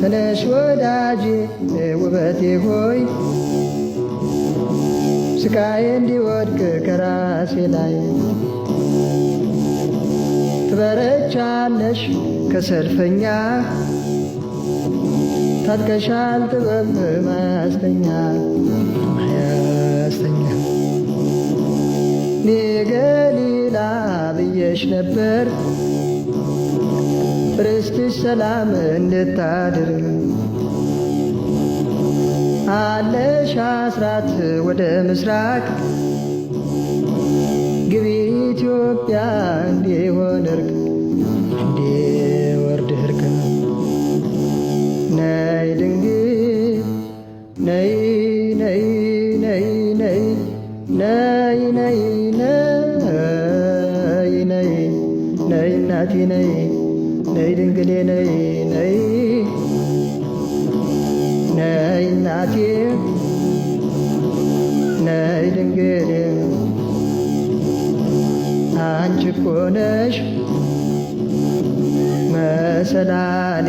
ተነሽ ወዳጄ ውበቴ ሆይ ስቃዬ እንዲወድቅ ከራሴ ላይ ትበረቻለሽ ከሰልፈኛ ታጥቀሻል ጥበብ ማያስተኛ እኔ ገሊላ ብዬሽ ነበር ርስትሽ ሰላም እንድታድር አለሽ አስራት ወደ ምስራቅ ግቢ ኢትዮጵያ እንዲሆን እርቅ እንዲወርድ እርቅ ነይ ድንግል ነይ ነይ ነይ ነይ ነይ ነይ ነይ ነይ ነይ እናቴ ነይ ነይ ድንግሌ ነይ ነይ ነይ እናቴ ነይ ድንግሌ አንቺ እኮ ነሽ መሰላሌ